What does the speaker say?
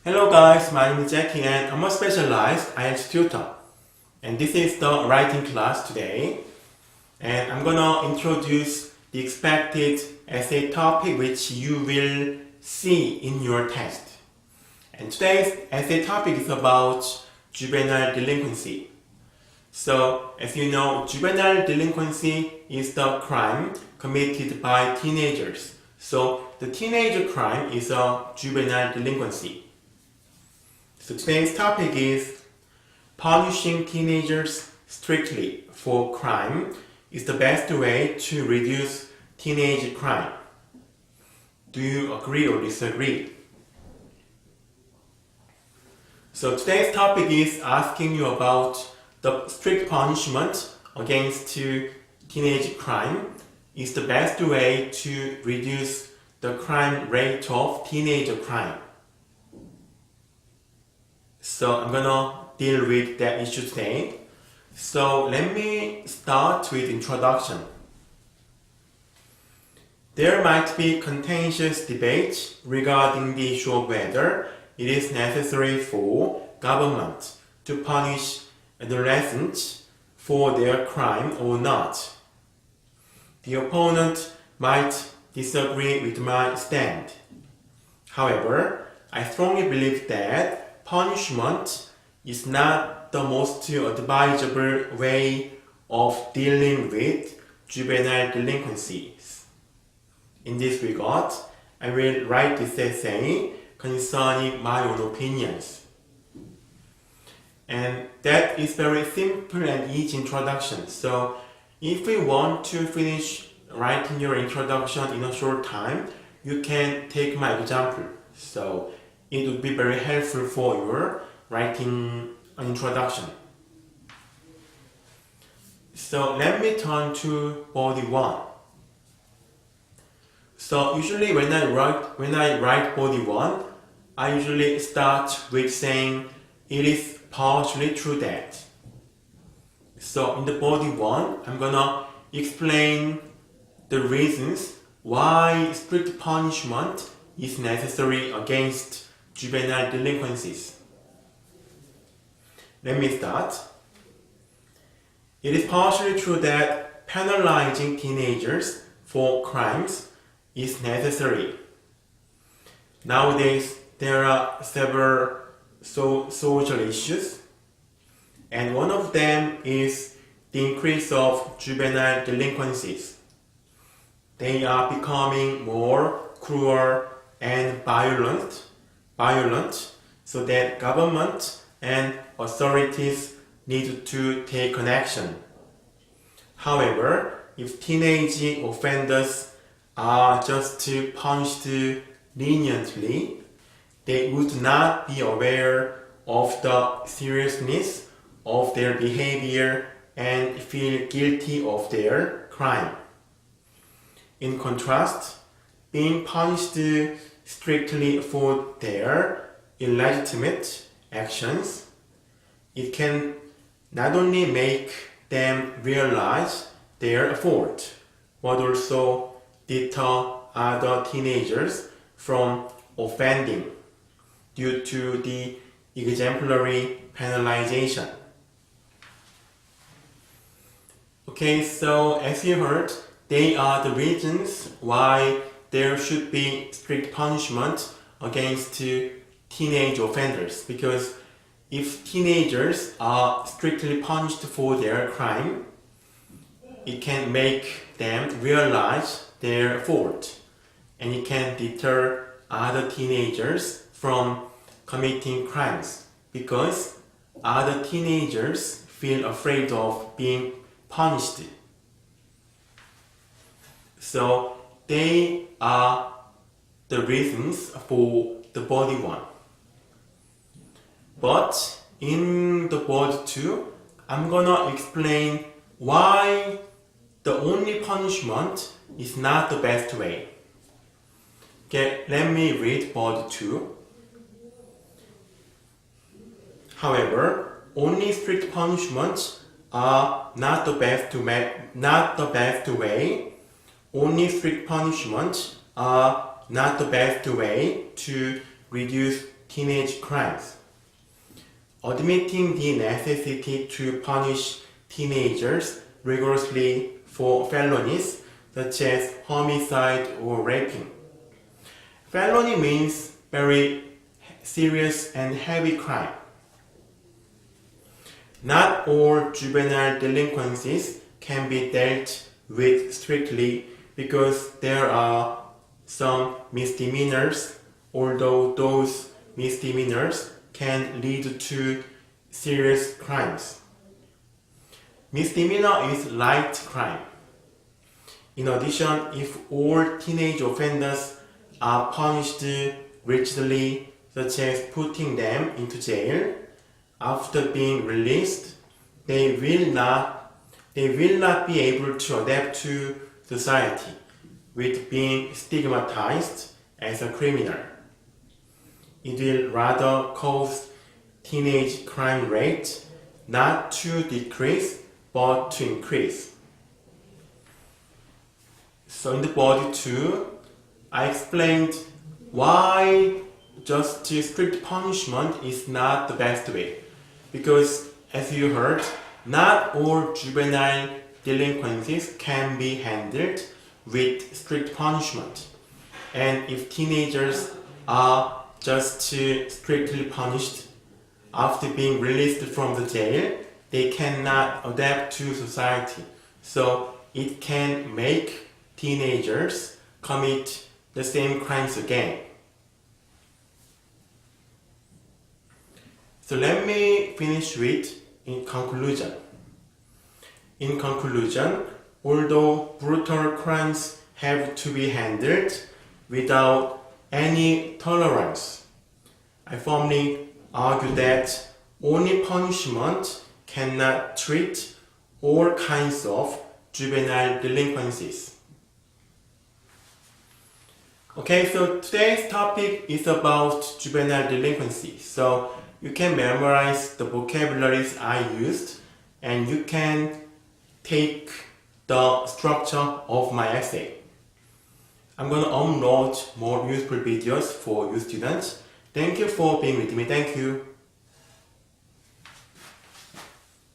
Hello guys, my name is Jackie and I'm a specialized IELTS tutor. And this is the writing class today. And I'm gonna introduce the expected essay topic which you will see in your test. And today's essay topic is about juvenile delinquency. So, as you know, juvenile delinquency is the crime committed by teenagers. So, the teenager crime is a juvenile delinquency. So today's topic is punishing teenagers strictly for crime is the best way to reduce teenage crime. Do you agree or disagree? So today's topic is asking you about the strict punishment against teenage crime is the best way to reduce the crime rate of teenager crime. So I'm gonna deal with that issue today. So let me start with introduction. There might be contentious debate regarding the issue of whether it is necessary for government to punish adolescents for their crime or not. The opponent might disagree with my stand. However, I strongly believe that punishment is not the most advisable way of dealing with juvenile delinquencies. In this regard, I will write this essay concerning my own opinions. And that is very simple and easy introduction. So if we want to finish writing your introduction in a short time, you can take my example. So it would be very helpful for your writing an introduction. So let me turn to body 1. So usually when I write body 1, I usually start with saying it is partially true that. So in the body 1, I'm gonna explain the reasons why strict punishment is necessary against juvenile delinquencies. Let me start. It is partially true that penalizing teenagers for crimes is necessary. Nowadays, there are several social issues, and one of them is the increase of juvenile delinquencies. They are becoming more cruel and violent, so that government and authorities need to take an action. However, if teenage offenders are just punished leniently, they would not be aware of the seriousness of their behavior and feel guilty of their crime. In contrast, being punished strictly for their illegitimate actions, it can not only make them realize their fault, but also deter other teenagers from offending due to the exemplary penalization. Okay, so as you heard, they are the reasons why there should be strict punishment against teenage offenders, because if teenagers are strictly punished for their crime, it can make them realize their fault, and it can deter other teenagers from committing crimes, because other teenagers feel afraid of being punished. So they are the reasons for the body 1. But in the body 2, I'm gonna explain why the only punishment is not the best way. Okay, let me read body 2. However, only strict punishments are not the best way. Only strict punishments are not the best way to reduce teenage crimes. Admitting the necessity to punish teenagers rigorously for felonies such as homicide or raping. Felony means very serious and heavy crime. Not all juvenile delinquencies can be dealt with strictly because there are some misdemeanors, although those misdemeanors can lead to serious crimes. Misdemeanor is light crime. In addition, if all teenage offenders are punished rigidly, such as putting them into jail, after being released, they will not be able to adapt to society, with being stigmatized as a criminal. It will rather cause teenage crime rate not to decrease but to increase. So in the body 2, I explained why just strict punishment is not the best way. Because as you heard, not all juvenile delinquencies can be handled with strict punishment. And if teenagers are just strictly punished after being released from the jail, they cannot adapt to society. So it can make teenagers commit the same crimes again. So let me finish with in conclusion. In conclusion, although brutal crimes have to be handled without any tolerance, I firmly argue that only punishment cannot treat all kinds of juvenile delinquencies. Okay, so today's topic is about juvenile delinquency. So you can memorize the vocabularies I used and you can take the structure of my essay. I'm going to upload more useful videos for you students. Thank you for being with me. Thank you.